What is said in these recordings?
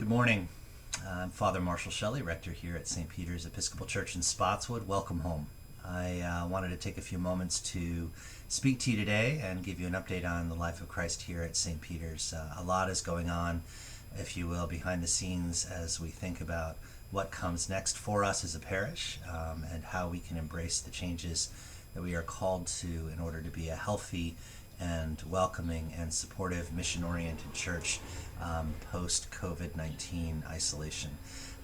Good morning. I'm Father Marshall Shelley, rector here at St. Peter's Episcopal Church in Spotswood. Welcome home. I wanted to take a few moments to speak to you today and give you an update on the life of Christ here at St. Peter's. A lot is going on, if you will, behind the scenes as we think about what comes next for us as a parish and how we can embrace the changes that we are called to in order to be a healthy and welcoming and supportive mission-oriented church post-COVID-19 isolation.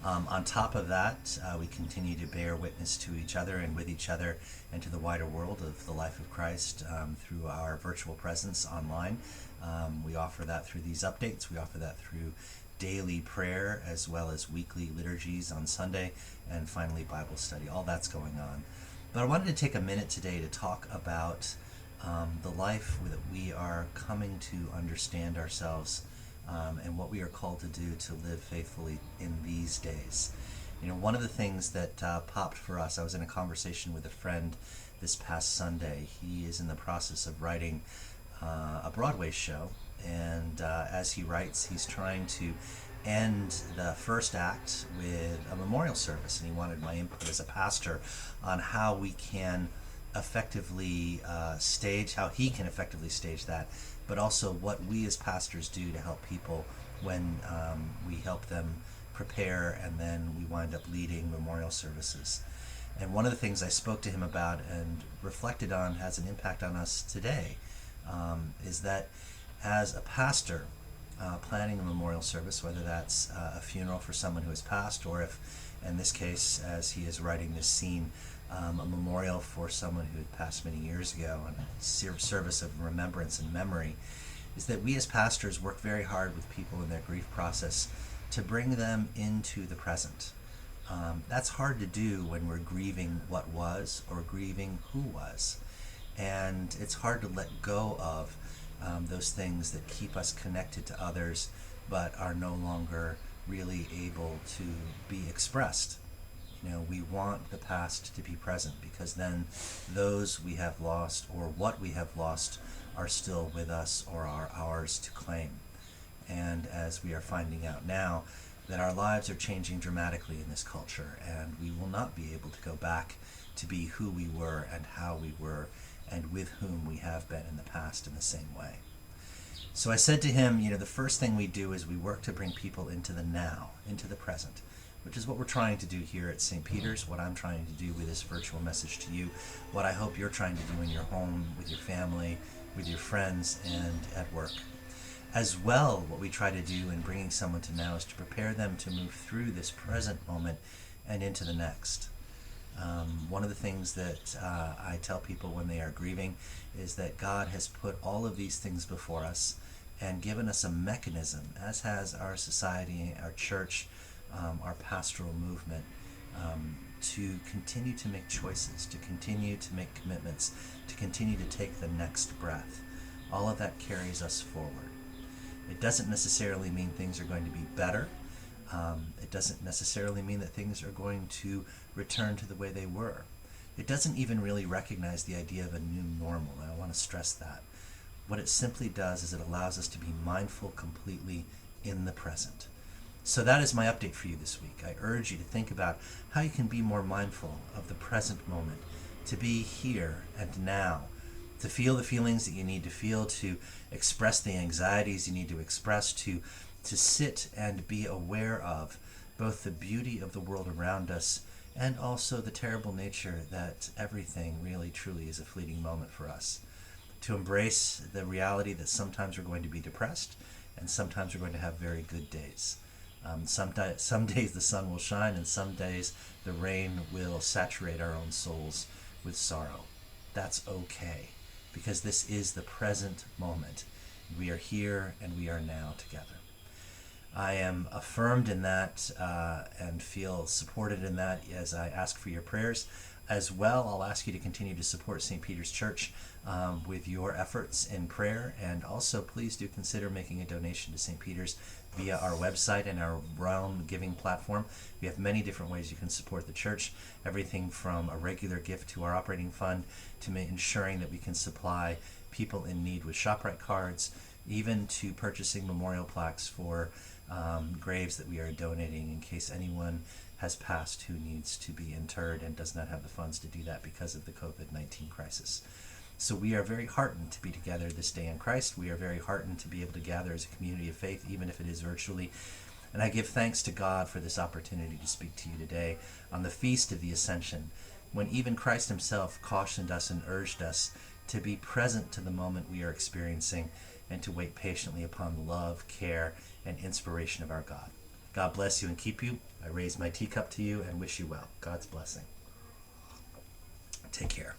On top of that, we continue to bear witness to each other and with each other and to the wider world of the life of Christ through our virtual presence online. We offer that through these updates. We offer that through daily prayer as well as weekly liturgies on Sunday, and finally Bible study. All that's going on. But I wanted to take a minute today to talk about the life that we are coming to understand ourselves and what we are called to do to live faithfully in these days. You know, one of the things that popped for us, I was in a conversation with a friend this past Sunday. He is in the process of writing a Broadway show, and as he writes, he's trying to end the first act with a memorial service, and he wanted my input as a pastor on how we can effectively how he can effectively stage that, but also what we as pastors do to help people when we help them prepare and then we wind up leading memorial services. And one of the things I spoke to him about and reflected on has an impact on us today is that as a pastor planning a memorial service, whether that's a funeral for someone who has passed, or if, in this case, as he is writing this scene, a memorial for someone who had passed many years ago, and a service of remembrance and memory, is that we as pastors work very hard with people in their grief process to bring them into the present. That's hard to do when we're grieving what was or grieving who was. And it's hard to let go of those things that keep us connected to others but are no longer really able to be expressed. You know, we want the past to be present because then those we have lost or what we have lost are still with us or are ours to claim. And as we are finding out now, that our lives are changing dramatically in this culture, and we will not be able to go back to be who we were and how we were and with whom we have been in the past in the same way. So I said to him, you know, the first thing we do is we work to bring people into the now, into the present, which is what we're trying to do here at St. Peter's, what I'm trying to do with this virtual message to you, what I hope you're trying to do in your home, with your family, with your friends, and at work. As well, what we try to do in bringing someone to now is to prepare them to move through this present moment and into the next. One of the things that I tell people when they are grieving is that God has put all of these things before us and given us a mechanism, as has our society, our church, our pastoral movement, to continue to make choices, to continue to make commitments, to continue to take the next breath. All of that carries us forward. It doesn't necessarily mean things are going to be better. It doesn't necessarily mean that things are going to return to the way they were. It doesn't even really recognize the idea of a new normal, and I want to stress that. What it simply does is it allows us to be mindful completely in the present. So that is my update for you this week. I urge you to think about how you can be more mindful of the present moment, to be here and now, to feel the feelings that you need to feel, to express the anxieties you need to express, to sit and be aware of both the beauty of the world around us and also the terrible nature that everything really truly is a fleeting moment for us. To embrace the reality that sometimes we're going to be depressed and sometimes we're going to have very good days. Some days the sun will shine, and some days the rain will saturate our own souls with sorrow. That's okay, because this is the present moment. We are here and we are now together. I am affirmed in that and feel supported in that as I ask for your prayers. As well, I'll ask you to continue to support St. Peter's Church with your efforts in prayer, and also please do consider making a donation to St. Peter's via our website and our Realm giving platform. We have many different ways you can support the church, everything from a regular gift to our operating fund to ensuring that we can supply people in need with ShopRite cards, even to purchasing memorial plaques for graves that we are donating in case anyone has passed who needs to be interred and does not have the funds to do that because of the COVID-19 crisis. So we are very heartened to be together this day in Christ. We are very heartened to be able to gather as a community of faith, even if it is virtually. And I give thanks to God for this opportunity to speak to you today on the Feast of the Ascension, when even Christ himself cautioned us and urged us to be present to the moment we are experiencing and to wait patiently upon the love, care, and inspiration of our God. God bless you and keep you. I raise my teacup to you and wish you well. God's blessing. Take care.